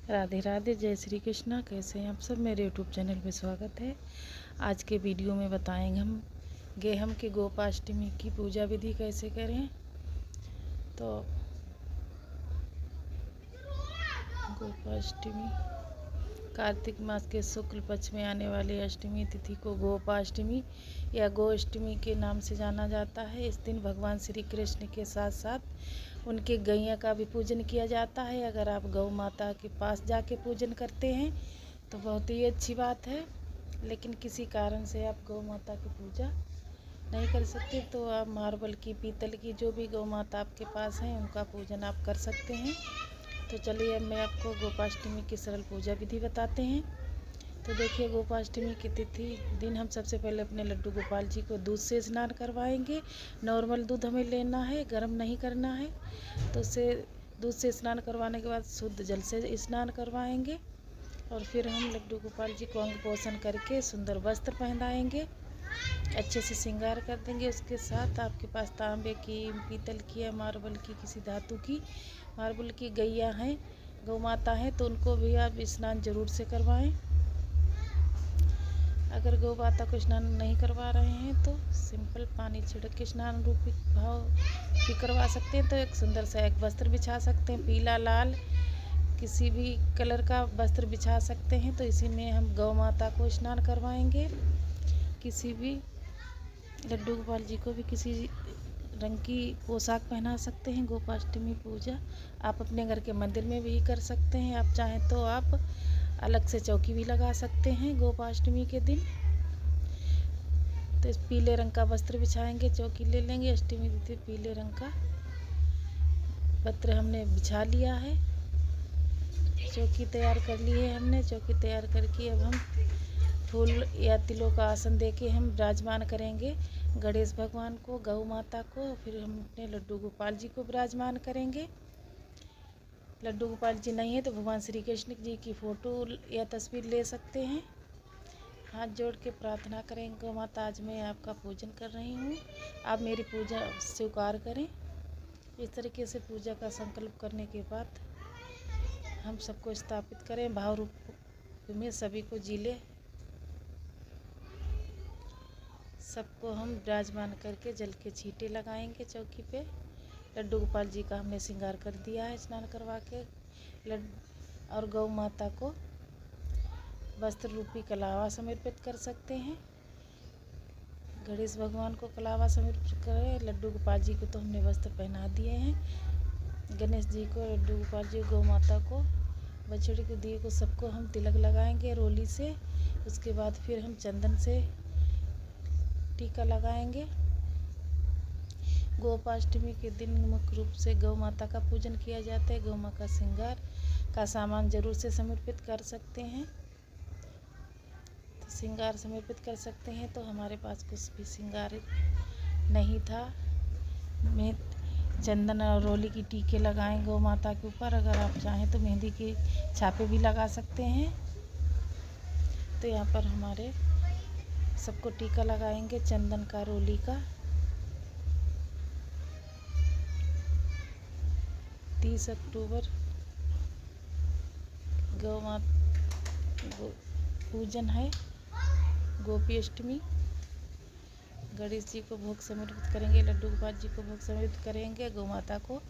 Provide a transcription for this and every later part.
राधे राधे, जय श्री कृष्णा। कैसे हैं आप सब? मेरे यूट्यूब चैनल में स्वागत है। आज के वीडियो में बताएंगे हम गेहम की गोपाष्टमी की पूजा विधि कैसे करें। तो गोपाष्टमी कार्तिक मास के शुक्ल पक्ष में आने वाली अष्टमी तिथि को गोपाष्टमी या गोअष्टमी के नाम से जाना जाता है। इस दिन भगवान श्री कृष्ण के साथ साथ उनके गैया का भी पूजन किया जाता है। अगर आप गौ माता के पास जाके पूजन करते हैं तो बहुत ही अच्छी बात है, लेकिन किसी कारण से आप गौ माता की पूजा नहीं कर सकते तो आप मार्बल की, पीतल की, जो भी गौ माता आपके पास हैं उनका पूजन आप कर सकते हैं। तो चलिए अब मैं आपको गोपाष्टमी की सरल पूजा विधि बताते हैं। तो देखिए, गोपाष्टमी की तिथि दिन हम सबसे पहले अपने लड्डू गोपाल जी को दूध से स्नान करवाएंगे। नॉर्मल दूध हमें लेना है, गर्म नहीं करना है। तो उससे दूध से स्नान करवाने के बाद शुद्ध जल से स्नान करवाएंगे और फिर हम लड्डू गोपाल जी को अंग पोषण करके सुंदर वस्त्र पहनाएंगे, अच्छे से श्रृंगार कर देंगे। उसके साथ आपके पास तांबे की, पीतल की या मार्बल की, किसी धातु की, मार्बल की गैया हैं, गौ माता हैं, तो उनको भी आप स्नान जरूर से करवाएं। अगर गौ माता को स्नान नहीं करवा रहे हैं तो सिंपल पानी छिड़क के स्नान रूपी भाव भी करवा सकते हैं। तो एक सुंदर सा एक वस्त्र बिछा सकते हैं, पीला, लाल, किसी भी कलर का वस्त्र बिछा सकते हैं। तो इसी में हम गौ माता को स्नान करवाएंगे। किसी भी लड्डू गोपाल जी को भी किसी रंग की पोशाक पहना सकते हैं। गोपाष्टमी पूजा आप अपने घर के मंदिर में भी कर सकते हैं। आप चाहें तो आप अलग से चौकी भी लगा सकते हैं गोपाष्टमी के दिन। तो इस पीले रंग का वस्त्र बिछाएंगे, चौकी ले लेंगे। अष्टमी तिथि पीले रंग का वस्त्र हमने बिछा लिया है, चौकी तैयार कर ली है हमने। चौकी तैयार करके अब हम फूल या तिलों का आसन देके हम विराजमान करेंगे गणेश भगवान को, गौ माता को। फिर हम अपने लड्डू गोपाल जी को विराजमान करेंगे। लड्डू गोपाल जी नहीं है तो भगवान श्री कृष्ण जी की फ़ोटो या तस्वीर ले सकते हैं। हाथ जोड़ के प्रार्थना करें, गौ माता आज मैं आपका पूजन कर रही हूँ, आप मेरी पूजा स्वीकार करें। इस तरीके से पूजा का संकल्प करने के बाद हम सबको स्थापित करें भाव रूप में, सभी को जीले, सबको हम विराजमान करके जल के छींटे लगाएंगे चौकी पे। लड्डू गोपाल जी का हमने श्रृंगार कर दिया है स्नान करवा के। और गौ माता को वस्त्र रूपी कलावा समर्पित कर सकते हैं। गणेश भगवान को कलावा समर्पित करें। लड्डू गोपाल जी को तो हमने वस्त्र पहना दिए हैं। गणेश जी को, लड्डू गोपाल जी, गौ माता को, बछड़े को, दिए को, सबको हम तिलक लगाएंगे रोली से। उसके बाद फिर हम चंदन से टीका लगाएंगे। गोपाष्टमी के दिन मुख्य रूप से गौ माता का पूजन किया जाता है। गौ माता का श्रृंगार का सामान जरूर से समर्पित कर सकते हैं। तो श्रृंगार समर्पित कर सकते हैं। तो हमारे पास कुछ भी श्रृंगार नहीं था। मैं चंदन और रोली की टीके लगाएं गौ माता के ऊपर। अगर आप चाहें तो मेहंदी के छापे भी लगा सकते हैं। तो यहाँ पर हमारे सबको टीका लगाएंगे चंदन का, रोली का। 30 अक्टूबर गौ माता पूजन है, गोपी अष्टमी। गणेश जी को भोग समर्पित करेंगे, लड्डू गोपाल जी को भोग समर्पित करेंगे, गौ माता को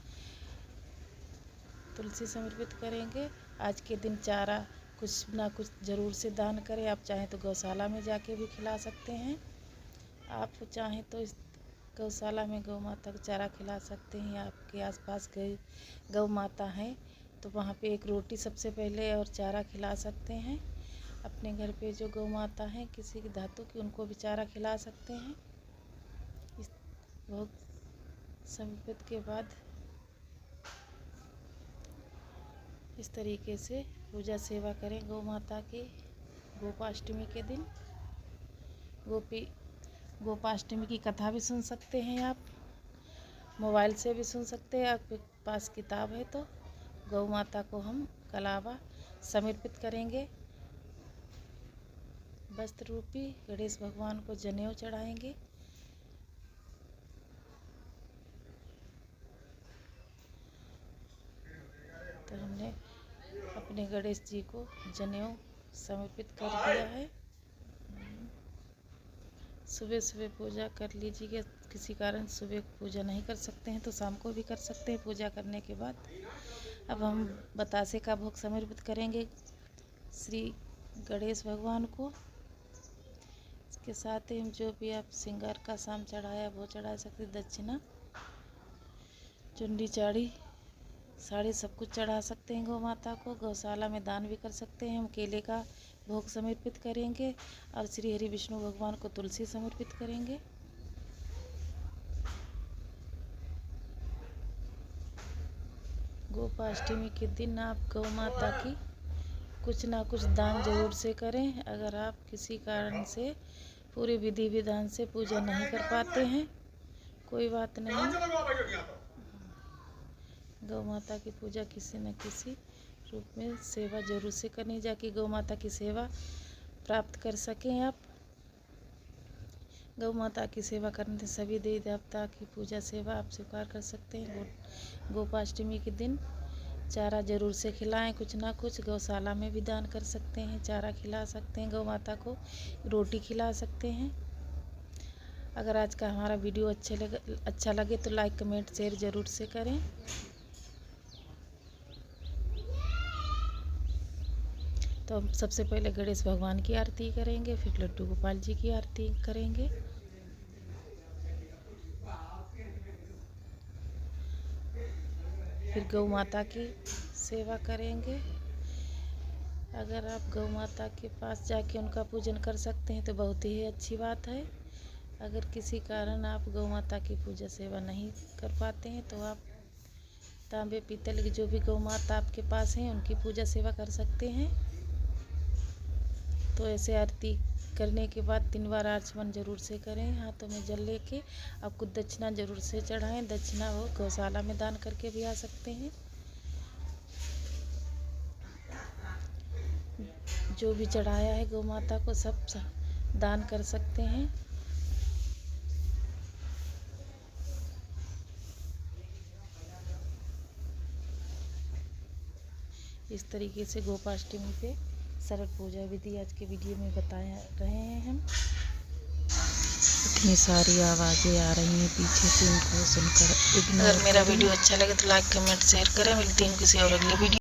तुलसी समर्पित करेंगे। आज के दिन चारा कुछ ना कुछ ज़रूर से दान करें। आप चाहें तो गौशाला में जाके भी खिला सकते हैं। आप चाहें तो इस गौशाला में गौ माता को चारा खिला सकते हैं। आपके आसपास गौ माता हैं तो वहाँ पे एक रोटी सबसे पहले और चारा खिला सकते हैं। अपने घर पे जो गौ माता हैं किसी की धातु की, उनको भी चारा खिला सकते हैं। इस भोग समर्पित के बाद इस तरीके से पूजा सेवा करें गौ माता की गोपाष्टमी के दिन। गोपाष्टमी की कथा भी सुन सकते हैं आप, मोबाइल से भी सुन सकते हैं। आपके पास किताब है तो गौ माता को हम कलावा समर्पित करेंगे। वस्त्र रूपी गणेश भगवान को जनेऊ चढ़ाएंगे। तो हमने अपने गणेश जी को जनेऊ समर्पित कर दिया है। सुबह सुबह पूजा कर लीजिएगा। किसी कारण सुबह पूजा नहीं कर सकते हैं तो शाम को भी कर सकते हैं पूजा करने के बाद। अब हम बतासे का भोग समर्पित करेंगे श्री गणेश भगवान को। इसके साथ ही हम जो भी आप श्रृंगार का साम चढ़ाया वो चढ़ा सकते, दक्षिणा, चुंडी, चाड़ी, साड़ी सब कुछ चढ़ा सकते हैं गौ माता को। गौशाला में दान भी कर सकते हैं। हम केले का भोग समर्पित करेंगे और श्री हरि विष्णु भगवान को तुलसी समर्पित करेंगे। गोपाष्टमी के दिन आप गौ माता की कुछ ना कुछ दान जरूर से करें। अगर आप किसी कारण से पूरे विधि विधान से पूजा नहीं कर पाते हैं, कोई बात नहीं, गौ माता की पूजा किसी न किसी रूप में सेवा जरूर से करनी, जाकि गौ माता की सेवा प्राप्त कर सकें आप। गौ माता की सेवा करने से सभी देवी देवता की पूजा सेवा आप स्वीकार कर सकते हैं। गोपाष्टमी के दिन चारा जरूर से खिलाएं, कुछ ना कुछ। गौशाला में भी दान कर सकते हैं, चारा खिला सकते हैं, गौ माता को रोटी खिला सकते हैं। अगर आज का हमारा वीडियो अच्छा लगे तो लाइक, कमेंट, शेयर जरूर से करें। तो हम सबसे पहले गणेश भगवान की आरती करेंगे, फिर लड्डू गोपाल जी की आरती करेंगे। फिर गौ माता की सेवा करेंगे। अगर आप गौ माता के पास जाके उनका पूजन कर सकते हैं तो बहुत ही अच्छी बात है। अगर किसी कारण आप गौ माता की पूजा सेवा नहीं कर पाते हैं तो आप तांबे पीतल की जो भी गौ माता आपके पास हैं उनकी पूजा सेवा कर सकते हैं। तो ऐसे आरती करने के बाद 3 बार आचमन जरूर से करें। हाथों में जल लेके आपको दक्षिणा जरूर से चढ़ाएं। दक्षिणा वो गौशाला में दान करके भी आ सकते हैं। जो भी चढ़ाया है गौ माता को सब दान कर सकते हैं। इस तरीके से गोपाष्टमी पे सरल पूजा विधि आज के वीडियो में बताया रहे हैं हम। इतनी सारी आवाज़ें आ रही हैं पीछे से, इनको सुनकर। अगर मेरा वीडियो अच्छा लगे तो लाइक, कमेंट, शेयर करें। मिलती हूँ किसी और अगले वीडियो।